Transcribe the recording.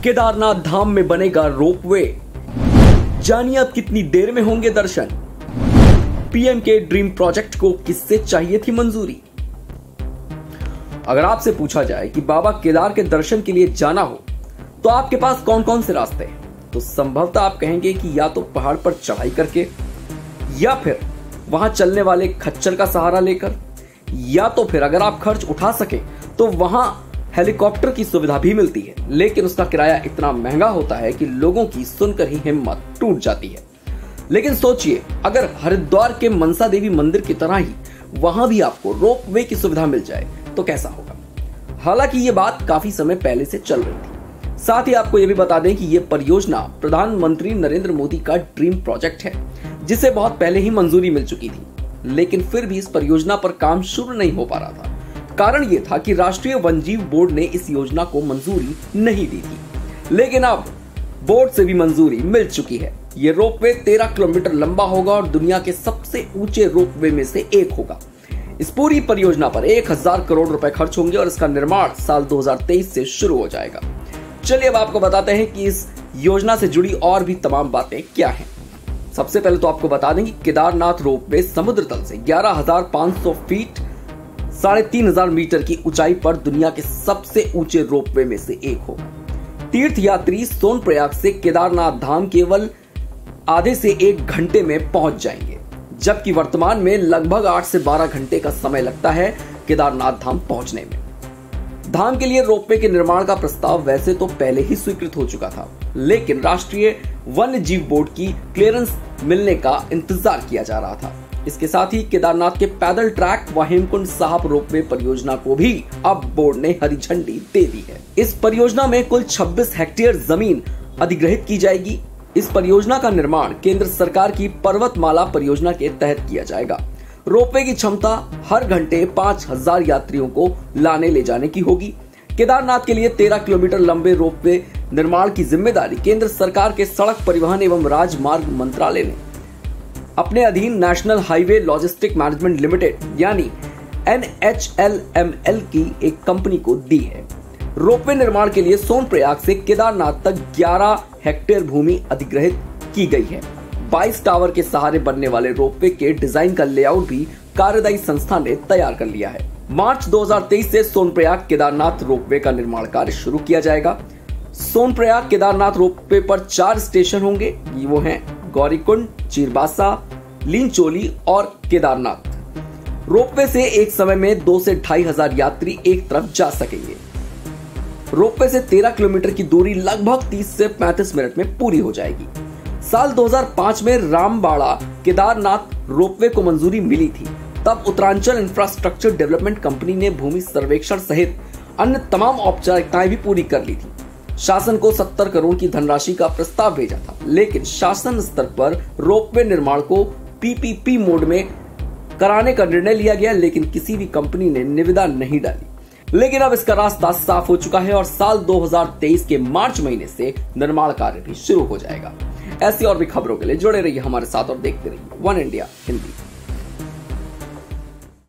केदारनाथ धाम में बनेगा रोपवे। जानिए अब कितनी देर में होंगे दर्शन। पीएम के ड्रीम प्रोजेक्ट को किससे चाहिए थी मंजूरी। अगर आपसे पूछा जाए कि बाबा केदार के दर्शन के लिए जाना हो तो आपके पास कौन कौन से रास्ते हैं, तो संभवतः आप कहेंगे कि या तो पहाड़ पर चढ़ाई करके, या फिर वहां चलने वाले खच्चर का सहारा लेकर, या तो फिर अगर आप खर्च उठा सके तो वहां हेलीकॉप्टर की सुविधा भी मिलती है, लेकिन उसका किराया इतना महंगा होता है कि लोगों की सुनकर ही हिम्मत टूट जाती है। लेकिन सोचिए, अगर हरिद्वार के मनसा देवी मंदिर की तरह ही वहां भी आपको रोपवे की सुविधा मिल जाए तो कैसा होगा। हालांकि ये बात काफी समय पहले से चल रही थी। साथ ही आपको यह भी बता दें कि यह परियोजना प्रधानमंत्री नरेंद्र मोदी का ड्रीम प्रोजेक्ट है, जिसे बहुत पहले ही मंजूरी मिल चुकी थी, लेकिन फिर भी इस परियोजना पर काम शुरू नहीं हो पा रहा था। कारण यह था कि राष्ट्रीय वन्यजीव बोर्ड ने इस योजना को मंजूरी नहीं दी थी, लेकिन अब बोर्ड से भी मंजूरी मिल चुकी है। ये रोपवे 13 किलोमीटर लंबा होगा और दुनिया के सबसे ऊंचे रोपवे में से एक होगा। इस पूरी परियोजना पर 1000 करोड़ रुपए खर्च होंगे और इसका निर्माण साल 2023 से शुरू हो जाएगा। चलिए अब आपको बताते हैं कि इस योजना से जुड़ी और भी तमाम बातें क्या हैं। सबसे पहले तो आपको बता दें कि केदारनाथ रोपवे समुद्र तल से 11,500 फीट 3,500 मीटर की ऊंचाई पर दुनिया के सबसे ऊंचे रोपवे में से एक होगा। तीर्थ यात्री सोनप्रयाग से केदारनाथ धाम केवल आधे से 1 घंटे में पहुंच जाएंगे, जबकि वर्तमान में लगभग 8 से 12 घंटे का समय लगता है केदारनाथ धाम पहुंचने में। धाम के लिए रोपवे के निर्माण का प्रस्ताव वैसे तो पहले ही स्वीकृत हो चुका था, लेकिन राष्ट्रीय वन्य जीव बोर्ड की क्लियरेंस मिलने का इंतजार किया जा रहा था। इसके साथ ही केदारनाथ के पैदल ट्रैक व हेमकुंड साहिब रोपवे परियोजना को भी अब बोर्ड ने हरी झंडी दे दी है। इस परियोजना में कुल 26 हेक्टेयर जमीन अधिग्रहित की जाएगी। इस परियोजना का निर्माण केंद्र सरकार की पर्वतमाला परियोजना के तहत किया जाएगा। रोपवे की क्षमता हर घंटे 5000 यात्रियों को लाने ले जाने की होगी। केदारनाथ के लिए 13 किलोमीटर लंबे रोपवे निर्माण की जिम्मेदारी केंद्र सरकार के सड़क परिवहन एवं राजमार्ग मंत्रालय ने अपने अधीन national highway logistic management limited यानी NHLML की एक कंपनी को दी है। रोपवे निर्माण के लिए सोनप्रयाग से केदारनाथ तक 11 हेक्टेयर भूमि अधिग्रहित की गई है। 22 टावर के सहारे बनने वाले रोपवे के डिजाइन का लेआउट भी कार्यदायी संस्था ने तैयार कर लिया है। मार्च 2023 से सोनप्रयाग केदारनाथ रोपवे का निर्माण कार्य शुरू किया जाएगा। सोनप्रयाग केदारनाथ रोपवे पर 4 स्टेशन होंगे। वो हैं गौरीकुंड, चीरबासा, लिंचोली और केदारनाथ। रोपवे से एक समय में 2 से 2,500 यात्री एक तरफ जा सकेंगे। रोपवे से 13 किलोमीटर की दूरी लगभग 30 से 35 मिनट में पूरी हो जाएगी। साल 2005 में रामबाड़ा केदारनाथ रोपवे को मंजूरी मिली थी। तब उत्तरांचल इंफ्रास्ट्रक्चर डेवलपमेंट कंपनी ने भूमि सर्वेक्षण सहित अन्य तमाम औपचारिकताएं भी पूरी कर ली थी। शासन को 70 करोड़ की धनराशि का प्रस्ताव भेजा था, लेकिन शासन स्तर पर रोपवे निर्माण को PPP मोड में कराने का निर्णय लिया गया, लेकिन किसी भी कंपनी ने निविदा नहीं डाली। लेकिन अब इसका रास्ता साफ हो चुका है और साल 2023 के मार्च महीने से निर्माण कार्य भी शुरू हो जाएगा। ऐसी और भी खबरों के लिए जुड़े रहिए हमारे साथ और देखते रहिए वन इंडिया हिंदी।